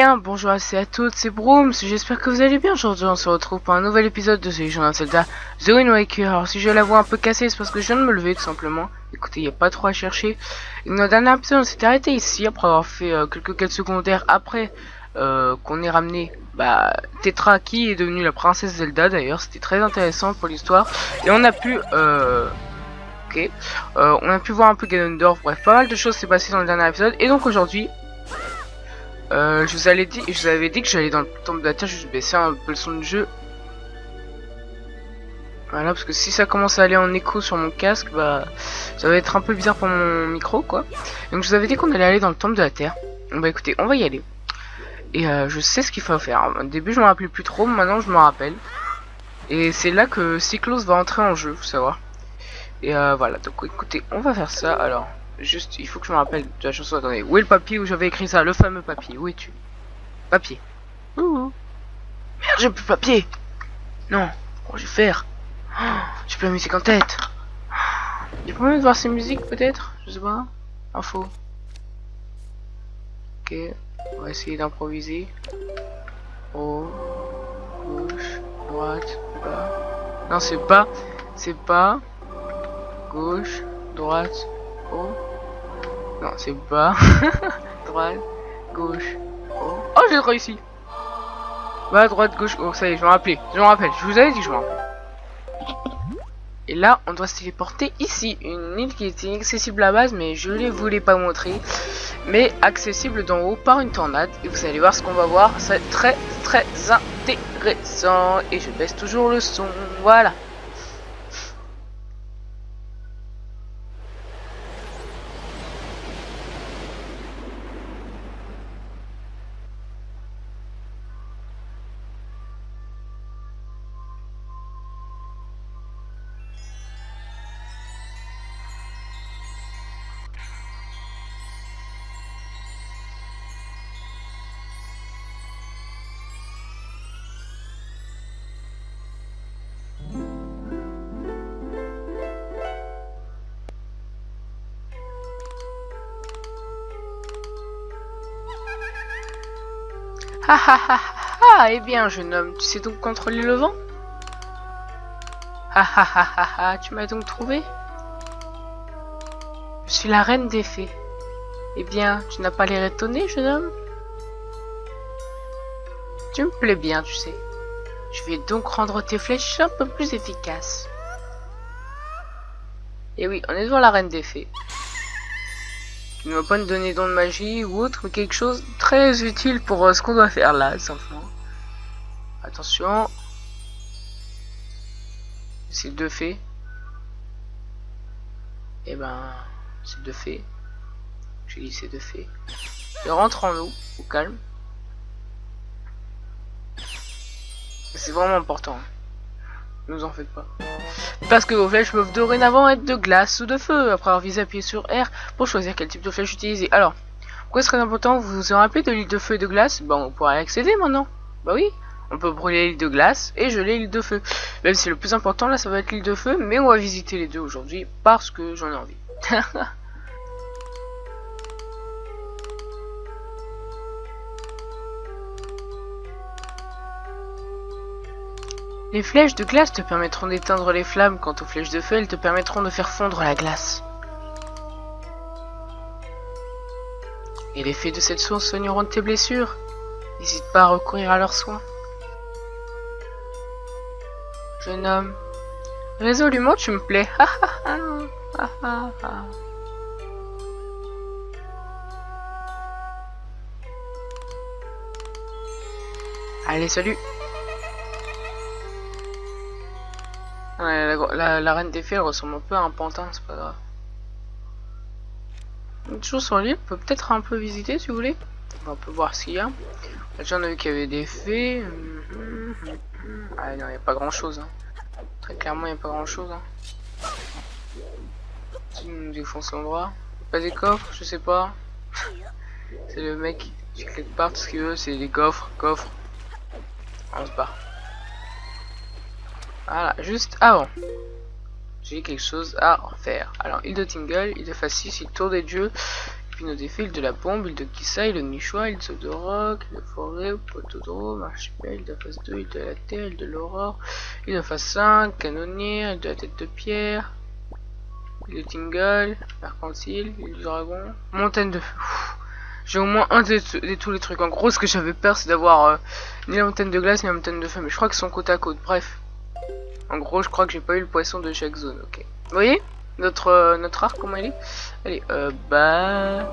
bien, bonjour à toutes, c'est Brooms, j'espère que vous allez bien. Aujourd'hui on se retrouve pour un nouvel épisode de The Legend of Zelda The Wind Waker. Alors si j'ai la voix un peu cassée, c'est parce que je viens de me lever tout simplement. Écoutez, il n'y a pas trop à chercher. Et dans le dernier épisode on s'était arrêté ici, après avoir fait quelques quêtes secondaires, après qu'on ait ramené Tetra qui est devenue la princesse Zelda d'ailleurs. C'était très intéressant pour l'histoire. Et on a pu... on a pu voir un peu Ganondorf, bref, pas mal de choses s'est passé dans le dernier épisode. Et donc aujourd'hui... je vous avais dit que j'allais dans le temple de la terre. Je vais baisser un peu le son du jeu. Voilà, parce que si ça commence à aller en écho sur mon casque, ça va être un peu bizarre pour mon micro, quoi. Donc je vous avais dit qu'on allait aller dans le temple de la terre. Bah écoutez, on va y aller. Et je sais ce qu'il faut faire. Au début je me rappelais plus trop, maintenant je me rappelle. Et c'est là que Cyclos va entrer en jeu, faut savoir. Et voilà, donc écoutez, on va faire ça. Alors, juste, il faut que je me rappelle de la chanson. Attendez, où est le papier où j'avais écrit ça? Le fameux papier, où es-tu? Papier. Ouh. Merde, j'ai plus de papier. Non, comment je vais faire? J'ai plus la musique en tête. Il y a pas moyen de voir ces musiques peut-être? Je sais pas. Info. Ok, on va essayer d'improviser. Haut, gauche, droite, bas. Non, c'est pas gauche, droite, haut. Non, c'est bas. Droite, gauche, haut. Oh, j'ai réussi. Bas, droite, gauche, haut. Ça y est, je me rappelle. Je vous avais dit que je me rappelle. Et là, on doit se téléporter ici. Une île qui était inaccessible à la base, mais je ne voulais pas montrer. Mais accessible d'en haut par une tornade. Et vous allez voir ce qu'on va voir. C'est très intéressant. Et je baisse toujours le son. Voilà. Ha ha ha ha. Eh bien, jeune homme, tu sais donc contrôler le vent? Ha ha ha ha ha. Tu m'as donc trouvé? Je suis la reine des fées. Eh bien, tu n'as pas l'air étonné, jeune homme? Tu me plais bien, tu sais. Je vais donc rendre tes flèches un peu plus efficaces. Et oui, on est devant la reine des fées. Qui ne va pas nous donner don de magie ou autre, mais quelque chose de très utile pour ce qu'on doit faire là, simplement. Attention. C'est deux fées. Et c'est deux fées. J'ai dit c'est deux fées. Et rentre en nous, au calme. C'est vraiment important. Ne vous en faites pas. Parce que vos flèches peuvent dorénavant être de glace ou de feu, après avoir visé appuyé sur R pour choisir quel type de flèche utiliser. Alors, pourquoi serait important? Vous vous en rappelez de l'île de feu et de glace? On pourra y accéder maintenant. Bah oui, on peut brûler l'île de glace et geler l'île de feu. Même si le plus important là, ça va être l'île de feu, mais on va visiter les deux aujourd'hui parce que j'en ai envie. Les flèches de glace te permettront d'éteindre les flammes, quant aux flèches de feu, elles te permettront de faire fondre la glace. Et les fées de cette source soigneront tes blessures. N'hésite pas à recourir à leurs soins. Jeune homme, résolument tu me plais. Allez, salut. Ouais, la reine des fées elle ressemble un peu à un pantin, c'est pas grave. Toujours sur l'île, on peut peut-être un peu visiter si vous voulez. On peut voir ce qu'il y a. Déjà on a vu qu'il y avait des fées. Ah non, il n'y a pas grand chose. Hein. Très clairement, il n'y a pas grand chose. Hein. Si nous défonce l'endroit. Pas des coffres, je sais pas. C'est le mec qui quelque part, tout ce qu'il veut, c'est des coffres. On se barre. Voilà, juste avant. J'ai quelque chose à faire. Alors, île de Tingle, île de Facis, île Tour des Dieux, Pinot d'effet, île de la bombe, île de Kissa, île de Nichois, île de rock, île de forêt, potodrome, archipel, île de phase 2, île de la terre, île de l'aurore, île de phase 5, canonnière, île de la tête de pierre, île de Tingle, mercantile, île du dragon, montagne de feu. J'ai au moins un de tous les trucs. En gros, ce que j'avais peur, c'est d'avoir ni la montagne de glace ni la montagne de feu. Mais je crois qu'ils sont côte à côte. Bref. En gros, je crois que j'ai pas eu le poisson de chaque zone. Ok. Vous voyez notre arc, comment il est? Allez, bas,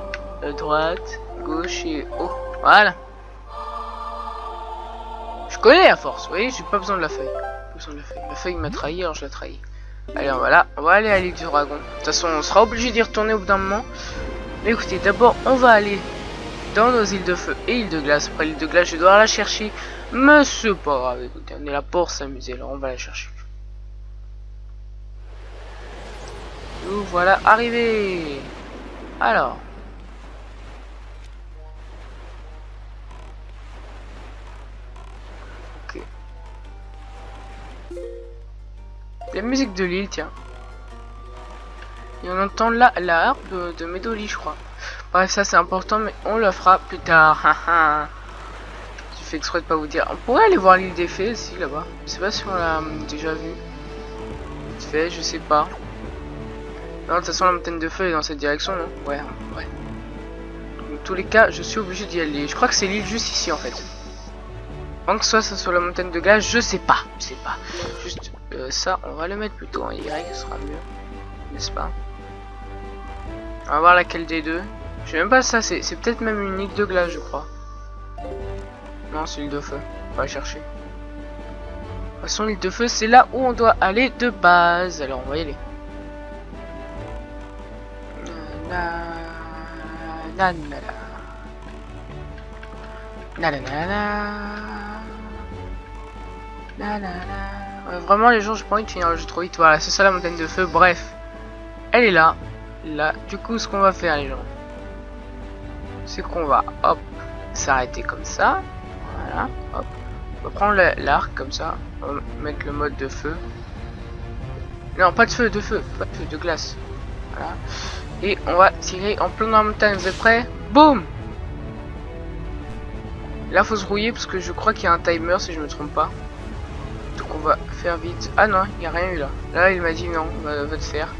droite, gauche et haut. Voilà. Je connais à force. Vous voyez, j'ai pas besoin de la feuille. La feuille m'a trahi, alors je la trahis. Allez, on va aller à l'île du dragon. De toute façon, on sera obligé d'y retourner au bout d'un moment. Mais écoutez, d'abord, on va aller dans nos îles de feu et îles de glace. Après l'île de glace, je dois la chercher. Mais c'est pas grave, écoutez, on est là pour s'amuser, alors on va la chercher. Nous voilà arrivés. Alors. Ok. La musique de l'île, tiens. Et on entend la harpe de Medoli, je crois. Bref, ça c'est important, mais on le fera plus tard. Je fais exprès de pas vous dire. On pourrait aller voir l'île des fées aussi, là-bas. Je sais pas si on l'a déjà vu. Vite fait, je sais pas. Non, de toute façon, la montagne de feu est dans cette direction, non? Ouais. Dans tous les cas, je suis obligé d'y aller. Je crois que c'est l'île juste ici, en fait. Avant que ce soit sur la montagne de glace, je sais pas. Juste ça, on va le mettre plutôt en Y, ce sera mieux. N'est-ce pas? On va voir laquelle des deux. Je sais même pas ça, c'est peut-être même une île de glace, je crois. Non, c'est l'île de feu. On va chercher. De toute façon, l'île de feu, c'est là où on doit aller de base. Alors, on va y aller. Vraiment, les gens, je pas envie de finir le jeu trop vite. Voilà, c'est ça la montagne de feu. Bref, elle est là. Là, du coup, ce qu'on va faire, les gens, c'est qu'on va, hop, s'arrêter comme ça. Voilà, hop. On va prendre l'arc comme ça. On va mettre le mode de feu. Non, pas de feu, de glace. Voilà. Et on va tirer en plein dans la montagne. Vous êtes prêts? Boum! Là, faut se rouiller parce que je crois qu'il y a un timer si je me trompe pas. Donc on va faire vite. Ah non, il n'y a rien eu là. Là, il m'a dit non, va te faire.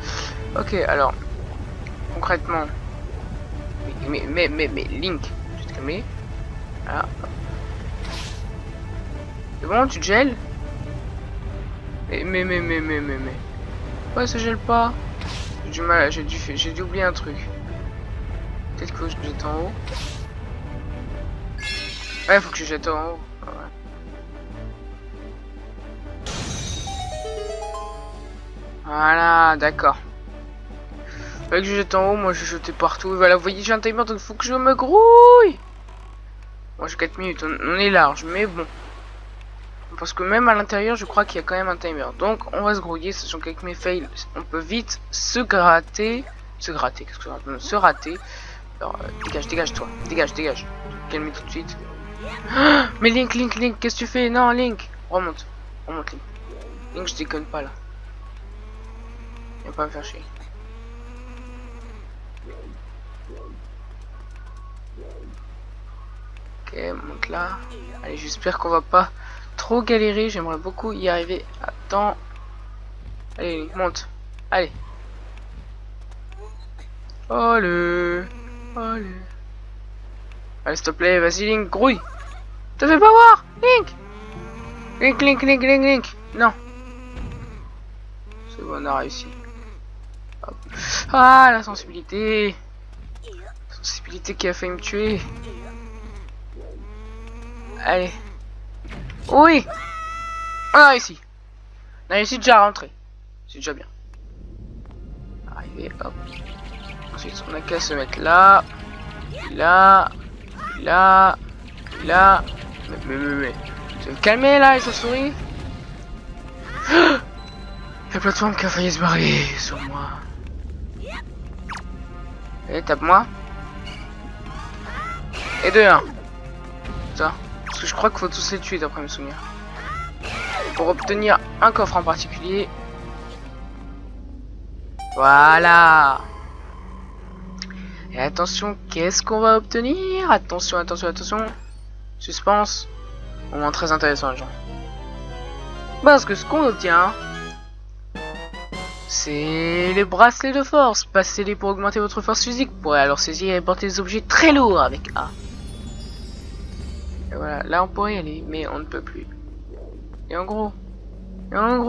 Ok, alors. Concrètement. Mais Link, tu te calmes. Voilà. C'est bon, tu te gèles? Mais. Pourquoi ça gèle pas? J'ai du mal, j'ai dû oublier un truc. Peut-être que je jette en haut. Ouais, faut que je jette en haut. Ouais. Voilà, d'accord. Fallait que je jette en haut, moi je jetais partout. Voilà, vous voyez, j'ai un timer, donc faut que je me grouille. Moi j'ai 4 minutes, on est large, mais bon. Parce que même à l'intérieur, je crois qu'il y a quand même un timer. Donc on va se grouiller, sachant qu'avec mes fails, on peut vite se rater. Alors, dégage toi, dégage. Calme tout de suite. Mais Link, qu'est-ce que tu fais? Non, Link, remonte Link. Link, je déconne pas là. Viens pas me faire chier. Ok, monte là. Allez, j'espère qu'on va pas trop galérer. J'aimerais beaucoup y arriver. Attends. Allez, Link, monte. Allez. Allez, s'il te plaît, vas-y, Link, grouille. Te fais pas voir, Link. Link. Non. C'est bon, on a réussi. Hop. Ah, la sensibilité. Sensibilité qui a failli me tuer. Allez. Oui. On a réussi. On a réussi déjà à rentrer. C'est déjà bien. Arrivé, hop. Ensuite, on a qu'à se mettre là. Là. Mais. Tu vas me calmer là, les chauves-souris. La plateforme qui a failli se barrer sur moi. Allez, tape-moi. Et 2-1. Ça. Parce que je crois qu'il faut tous les tuer d'après mes souvenirs. Pour obtenir un coffre en particulier. Voilà. Et attention, qu'est-ce qu'on va obtenir? Attention, attention, attention. Suspense. Au moins très intéressant, les gens. Parce que ce qu'on obtient, c'est les bracelets de force. Passez-les pour augmenter votre force physique. Vous pourrez alors saisir et porter des objets très lourds avec A. Et voilà, là on pourrait y aller, mais on ne peut plus. Et en gros,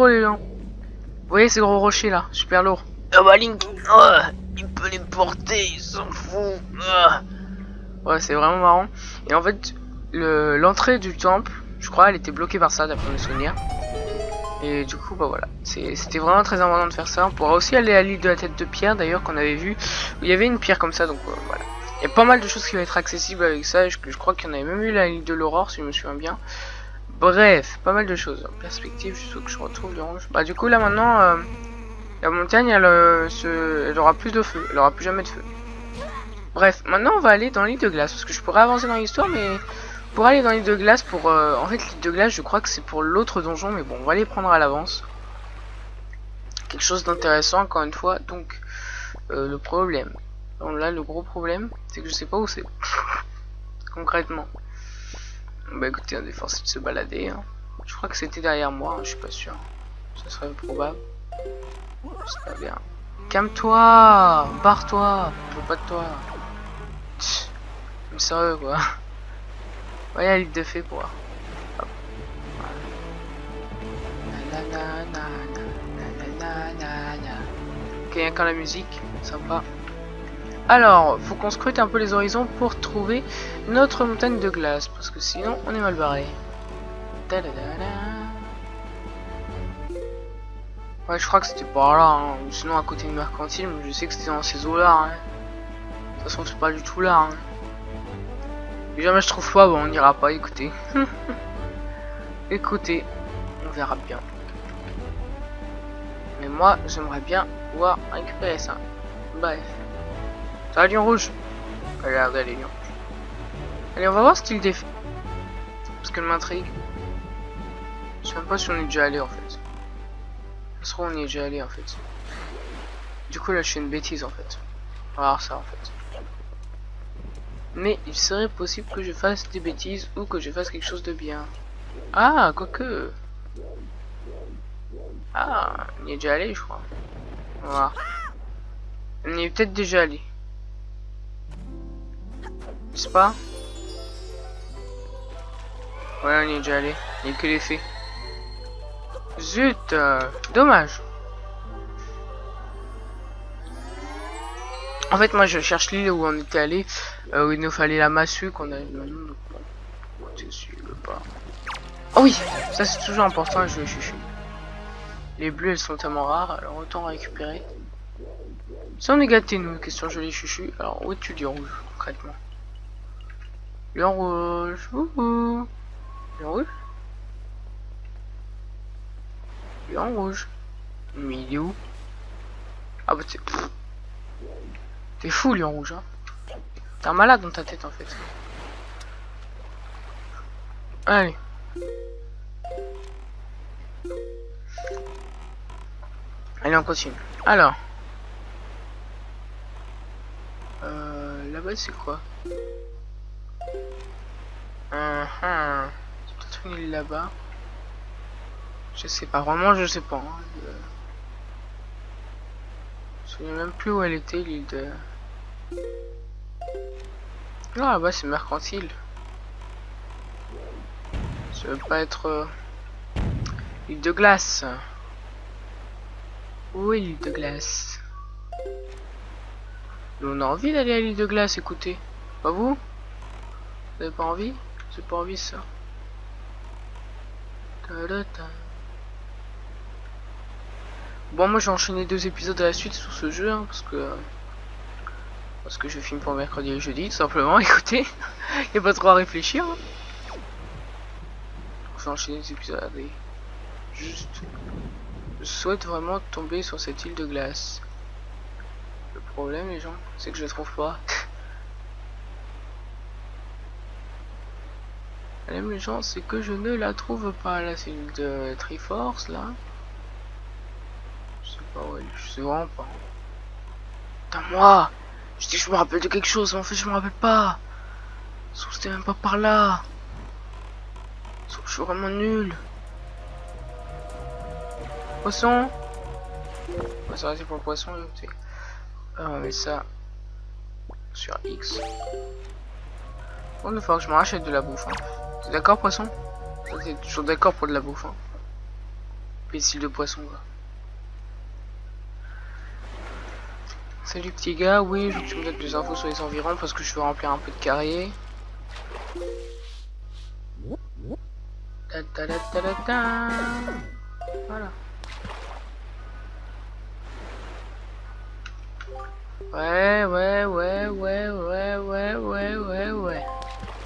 les gens. Vous voyez ces gros rochers là, super lourds. Ah bah Link, il peut les porter, il s'en fout. Ouais, c'est vraiment marrant. Et en fait, l'entrée du temple, je crois, elle était bloquée par ça, d'après mes souvenirs. Et du coup, bah voilà, c'était vraiment très important de faire ça. On pourra aussi aller à l'île de la tête de pierre, d'ailleurs, qu'on avait vu, où il y avait une pierre comme ça, donc voilà. Il y a pas mal de choses qui vont être accessibles avec ça, et je crois qu'il y en avait même eu la l'île de l'aurore, si je me souviens bien. Bref, pas mal de choses. En perspective, juste que je retrouve l'orange. Bah du coup, là maintenant, la montagne, elle aura plus de feu, elle aura plus jamais de feu. Bref, maintenant on va aller dans l'île de glace, parce que je pourrais avancer dans l'histoire, mais... Pour aller dans l'île de glace, en fait l'île de glace je crois que c'est pour l'autre donjon, mais bon on va les prendre à l'avance. Quelque chose d'intéressant encore une fois, donc le problème. Donc là le gros problème, c'est que je sais pas où c'est. Concrètement. Bah écoutez, on est forcé de se balader. Hein. Je crois que c'était derrière moi, hein, je suis pas sûr. Ça serait probable. C'est pas bien. Calme-toi, barre-toi, je veux pas de toi. Mais sérieux quoi. Ouais, la ligue de fée pour voir. Ok, il y a quand la musique, sympa. Alors, faut qu'on scrute un peu les horizons pour trouver notre montagne de glace, parce que sinon on est mal barré. Ouais, je crois que c'était par là, hein. Sinon à côté de mercantile, mais je sais que c'était dans ces eaux là. Hein. De toute façon, c'est pas du tout là. Hein. Si jamais je trouve pas, bon, on n'ira pas, écoutez. Écoutez, on verra bien. Mais moi, j'aimerais bien pouvoir récupérer ça. Bref. Ça va, lion rouge? Regardez les lions. Allez, on va voir ce qu'il défait. Parce qu'elle m'intrigue. Je sais même pas si on est déjà allé en fait. Ça se trouve, on y est déjà allé en fait. Du coup, là, je fais une bêtise en fait. On va voir ça en fait. Mais il serait possible que je fasse des bêtises ou que je fasse quelque chose de bien. Ah, quoique. Ah, on y est déjà allé, je crois. On va voir. On y est peut-être déjà allé. N'est-ce pas? Ouais, on y est déjà allé. Il n'y a que les faits. Zut, dommage. En fait, moi, je cherche l'île où on était allé, où il nous fallait la massue qu'on a eu. Oh oui, ça c'est toujours important, je chuchu. Les bleus, elles sont tellement rares, alors autant récupérer. Si on est gâtés, nous, question jolie chuchu. Alors, où es-tu, lion rouge, concrètement? Lion rouge, wouhou. Lion rouge? Lion rouge. Mais il est où? Ah bah t'es fou, lion rouge, hein. T'es un malade dans ta tête, en fait. Allez. Allez, on continue. Alors. Là-bas, c'est quoi? C'est peut-être une île là-bas. Je sais pas, vraiment, je sais pas. Hein. Je sais même plus où elle était, l'île de... Non, là-bas, c'est mercantile. Ça veut pas être... l'île de glace. Où est l'île de glace? On a envie d'aller à l'île de glace, écoutez. Pas vous? Vous avez pas envie? J'ai pas envie ça. Bon, moi j'ai enchaîné 2 épisodes à la suite sur ce jeu, hein, parce que je filme pour mercredi et jeudi, tout simplement. Écoutez, y a pas trop à réfléchir. Hein. Je vais enchaîner des épisodes et juste, je souhaite vraiment tomber sur cette île de glace. Le problème, les gens, c'est que je la trouve pas. Le problème, les gens, c'est que je ne la trouve pas. Là, c'est l'île de Triforce, là. Je sais pas où elle est, je sais vraiment pas. Putain, moi, Je dis que je me rappelle de quelque chose, mais en fait je me rappelle pas. Sauf que c'était même pas par là. Sauf que je suis vraiment nul. Poisson. Ouais, ça va, c'est pour le poisson, écoutez. On va mettre ça sur X. Bon, il va falloir que je me rachète de la bouffe. Hein. T'es d'accord, poisson? T'es toujours d'accord pour de la bouffe. Hein. Pécile de poisson, quoi. Salut petit gars, oui, je veux que tu me donnes des infos sur les environs parce que je veux remplir un peu de carrier. Ta ta ta ta ta ta. Voilà. Ouais.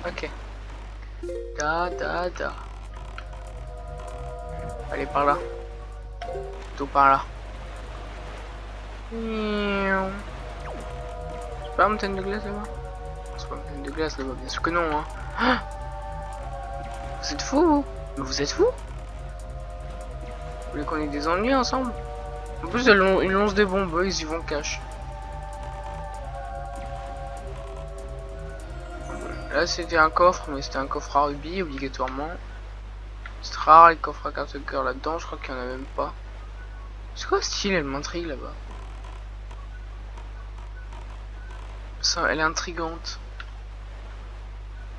Ok. Da. Allez, par là. Tout par là. C'est pas une montagne de glace là-bas? C'est pas une montagne de glace là-bas, bien sûr que non, hein. Ah, vous êtes fous, vous? Mais vous êtes fous? Vous voulez qu'on ait des ennuis ensemble? En plus, ils lancent des bombes, ils y vont cash. Là, c'était un coffre, mais c'était un coffre à rubis, obligatoirement. C'est rare les coffres à carte de cœur là-dedans, je crois qu'il y en a même pas. C'est quoi ce style? Elle m'intrigue là-bas. Ça, elle est intrigante.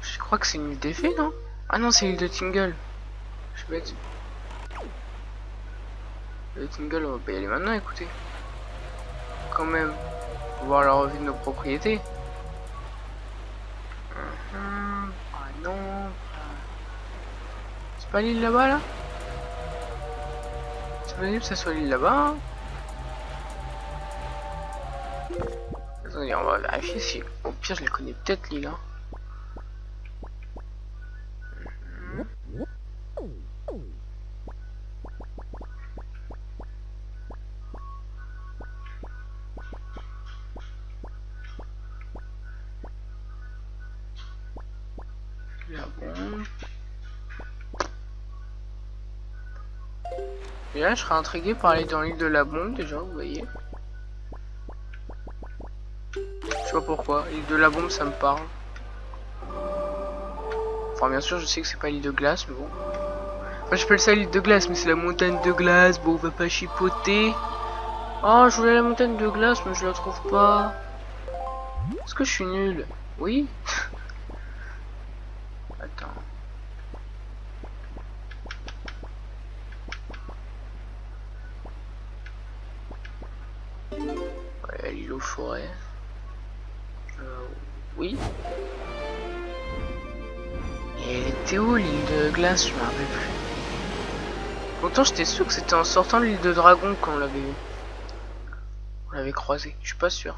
Je crois que c'est une île des fées, non? Ah non, c'est l'île de Tingle. Je suis bête. Le Tingle, on va pas y aller maintenant, écoutez. Quand même. Faut voir la revue de nos propriétés. Ah non. C'est pas l'île là-bas, là? C'est possible que ça soit l'île là-bas, hein? Attendez, on va vérifier si... Au pire, je les connais peut-être, l'île, hein. La bombe. Et là, je serais intrigué par aller dans l'île de la bombe, déjà, vous voyez. Je sais pas pourquoi, l'île de la bombe, ça me parle. Enfin, bien sûr, je sais que c'est pas l'île de glace, mais bon. Enfin, j'appelle ça l'île de glace, mais c'est la montagne de glace. Bon, on va pas chipoter. Oh, je voulais la montagne de glace, mais je la trouve pas. Est-ce que je suis nul? Oui. Attends. Ouais, l'île aux forêts. Oui. Et elle était où l'île de glace? Je me rappelle plus. Pourtant, j'étais sûr que c'était en sortant de l'île de Dragon qu'on l'avait vu. On l'avait croisé. Je suis pas sûr.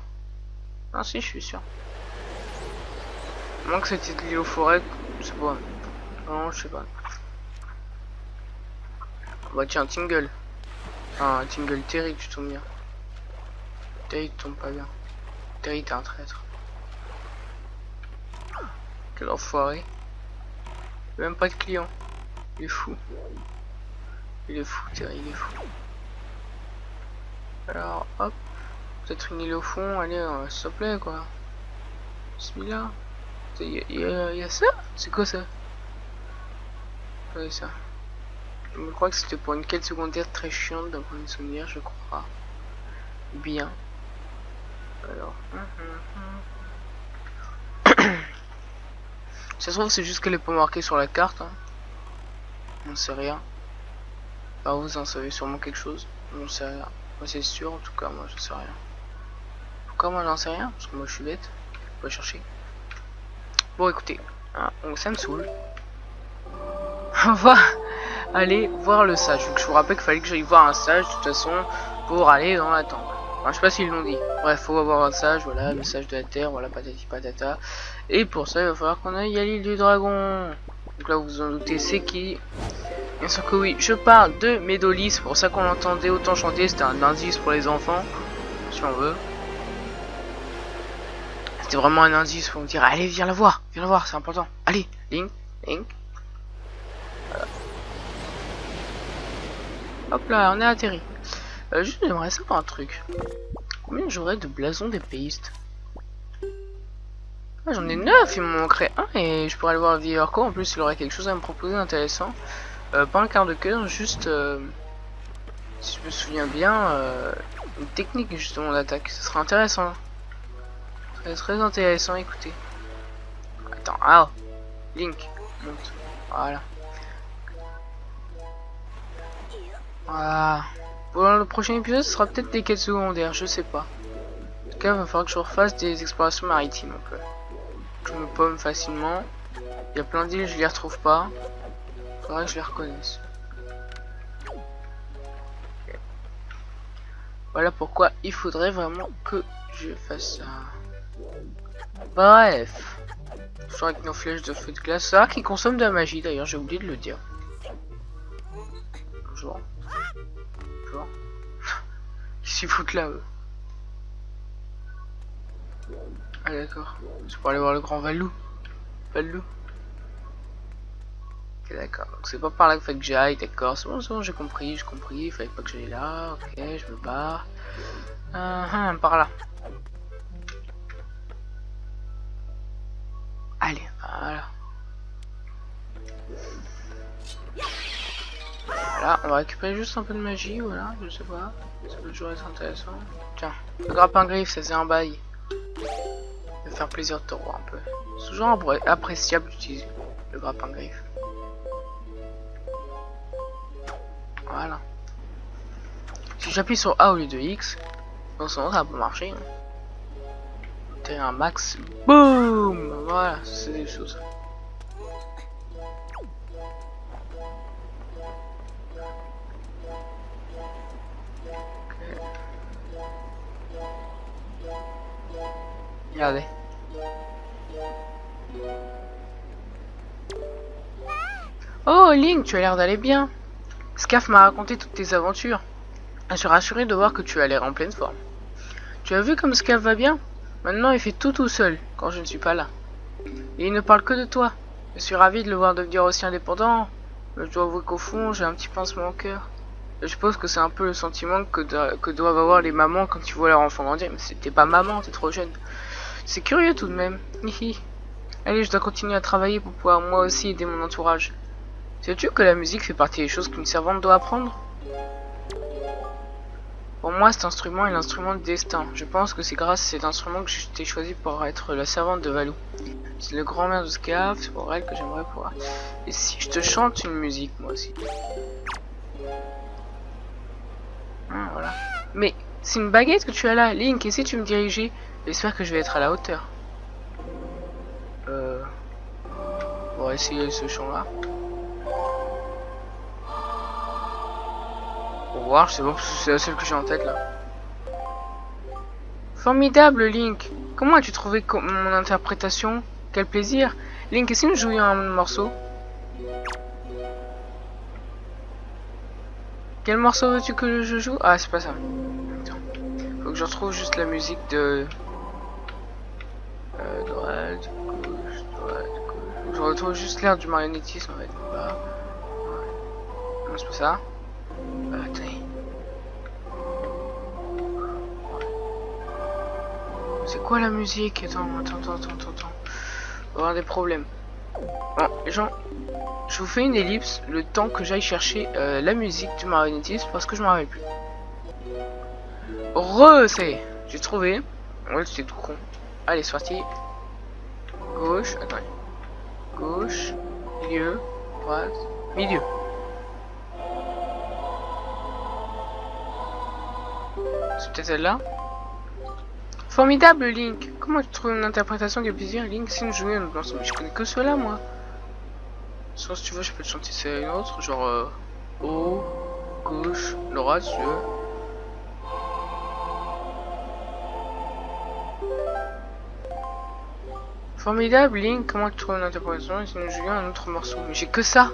Ah si, je suis sûr. Moins que c'était de l'île aux forêts, je sais pas. Non, je sais pas. Bah tiens, Tingle. Ah, Tingle, Terry, tu tombes bien. Terry, tu tombes pas bien. Terry, t'es un traître. Quel enfoiré. Il a même pas de client. Il est fou. Il est fou, Terry, il est fou. Alors, hop. Peut-être une île au fond, allez, s'il te plaît, quoi. Bismillah. Il y a ça? C'est quoi ça? Ouais, ça. Je crois que c'était pour une quête secondaire très chiante d'un premier souvenir, je crois. Bien. Alors. Ça se trouve, c'est juste qu'elle est pas marquée sur la carte. Hein. On sait rien. Enfin, vous en savez sûrement quelque chose. On sait rien. Moi, c'est sûr, en tout cas, moi, je sais rien. Pourquoi moi, j'en sais rien? Parce que moi, je suis bête. On va chercher. Bon, écoutez. Hein, ça me saoule. On va aller voir le sage. Donc, je vous rappelle qu'il fallait que j'aille voir un sage, de toute façon, pour aller dans la temple. Enfin, je sais pas s'ils l'ont dit. Bref, faut avoir un sage, voilà, le sage de la terre, voilà, patati patata. Et pour ça, il va falloir qu'on aille à l'île du dragon. Donc là, vous vous en doutez, c'est qui? Bien sûr que oui, je parle de Médolis, c'est pour ça qu'on l'entendait autant chanter, c'était un indice pour les enfants, si on veut. C'était vraiment un indice pour me dire, allez, viens la voir, c'est important. Allez, Link. Voilà. Hop là, on est atterri. Juste, j'aimerais savoir un truc. Combien j'aurais de blasons d'épéiste? Ah, j'en ai 9, il m'en manquerait un et je pourrais aller voir le vieil Orco. En plus, il aurait quelque chose à me proposer d'intéressant. Pas un quart de cœur, juste, si je me souviens bien, une technique justement d'attaque. Ce serait intéressant. Ce serait très intéressant, écoutez. Attends, ah, Link, monte. Voilà. Voilà. Pour le prochain épisode, ce sera peut-être des quêtes secondaires, je sais pas. En tout cas, il va falloir que je refasse des explorations maritimes un peu. Je me paume facilement. Il y a plein d'îles, je les retrouve pas. Faudrait que je les reconnaisse. Okay. Voilà pourquoi il faudrait vraiment que je fasse ça. Bref. Toujours avec nos flèches de feu de glace. Ça qui consomme de la magie d'ailleurs, j'ai oublié de le dire. Bonjour. Bonjour. Qu'est-ce qu'ils foutent là eux? Ah d'accord. C'est pour aller voir le grand Valou. Valou. Ok d'accord. Donc c'est pas par là qu'il faut que j'aille, d'accord. C'est bon, j'ai compris, il fallait pas que j'aille là. Ok, je me barre. Par là. Allez, voilà. Voilà, on va récupérer juste un peu de magie, voilà, je sais pas. Ça peut toujours être intéressant. Tiens, le grappin griffe, ça c'est un bail. Ça va faire plaisir de te revoir un peu. C'est toujours appréciable d'utiliser le grappin griffe. Voilà. Si j'appuie sur A au lieu de X, dans ce moment ça peut marcher. T'as un max. Boum. Voilà, c'est des choses. Regardez. Oh Link, tu as l'air d'aller bien. Scarf m'a raconté toutes tes aventures. Je suis rassuré de voir que tu as l'air en pleine forme. Tu as vu comme Scarf va bien? Maintenant il fait tout seul quand je ne suis pas là. Et il ne parle que de toi. Je suis ravi de le voir devenir aussi indépendant. Mais je dois avouer qu'au fond j'ai un petit pincement au cœur. Je suppose que c'est un peu le sentiment que doivent avoir les mamans quand ils voient leur enfant grandir. Mais c'était pas maman, t'es trop jeune. C'est curieux tout de même. Hihi. Allez, je dois continuer à travailler pour pouvoir moi aussi aider mon entourage. Sais-tu que la musique fait partie des choses qu'une servante doit apprendre? Pour moi, cet instrument est l'instrument du destin. Je pense que c'est grâce à cet instrument que je t'ai choisi pour être la servante de Valou. C'est le grand-mère de Scarf, c'est pour elle que j'aimerais pouvoir. Et si je te chante une musique, moi aussi? Ah, voilà. Mais c'est une baguette que tu as là, Link, et si tu me dirigeais? J'espère que je vais être à la hauteur. On va essayer ce chant-là. Pour voir, c'est bon, parce que c'est la seule que j'ai en tête là. Formidable, Link. Comment as-tu trouvé mon interprétation? Quel plaisir. Link, et si nous jouions un morceau? Quel morceau veux-tu que je joue? Ah, c'est pas ça. Attends. Faut que je retrouve juste la musique de... droite, gauche, droite, gauche. Je retrouve juste l'air du marionnettisme en fait. Bah, ouais. Non, c'est pas ça. Attends. C'est quoi la musique? Attends. On va avoir des problèmes. Bon, les gens, je vous fais une ellipse le temps que j'aille chercher la musique du marionnettisme parce que je m'en rappelle plus. C'est... J'ai trouvé. Ouais, c'était tout con. Allez, c'est parti. Gauche, attends. Gauche, milieu, droite, milieu. C'est peut-être celle-là. Formidable, Link. Comment tu trouves une interprétation du plaisir, Link, si nous jouions notre morceau? Mais je connais que cela, moi. Soit si tu veux, je peux te chanter ça une autre, genre haut, gauche, droite, si tu veux. Formidable, Link. Comment tu trouves une interprétation si nous jouions un autre morceau? Mais j'ai que ça.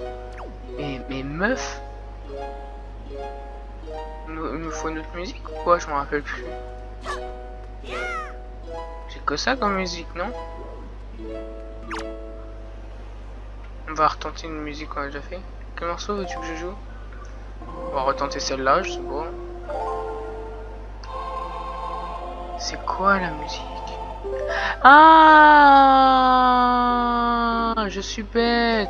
Mais meuf. Il nous faut une autre musique ou quoi? Je m'en rappelle plus. J'ai que ça comme musique, non? On va retenter une musique qu'on a déjà fait. Quel morceau veux-tu que je joue? On va retenter celle-là, je sais pas. C'est quoi la musique? Ah, je suis bête.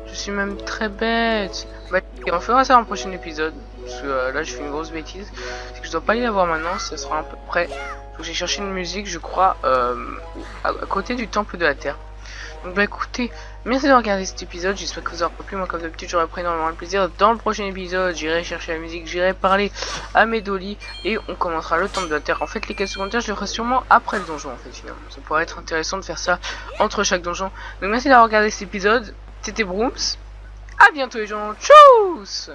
Je suis même très bête. Bah, on fera ça dans le prochain épisode. Parce que là, je fais une grosse bêtise. C'est que je dois pas aller la voir maintenant. Ça sera à peu près. Donc, j'ai cherché une musique, je crois, à côté du temple de la terre. Donc, bah, écoutez, merci de regarder cet épisode. J'espère que vous aurez plu. Moi, comme d'habitude, j'aurais pris énormément de plaisir. Dans le prochain épisode, j'irai chercher la musique. J'irai parler à mes Dolly. Et on commencera le temple de la terre. En fait, les quêtes secondaires, je le ferai sûrement après le donjon. En fait, finalement. Ça pourrait être intéressant de faire ça entre chaque donjon. Donc, merci d'avoir regardé cet épisode. C'était Brooms. À bientôt les gens, tchuss!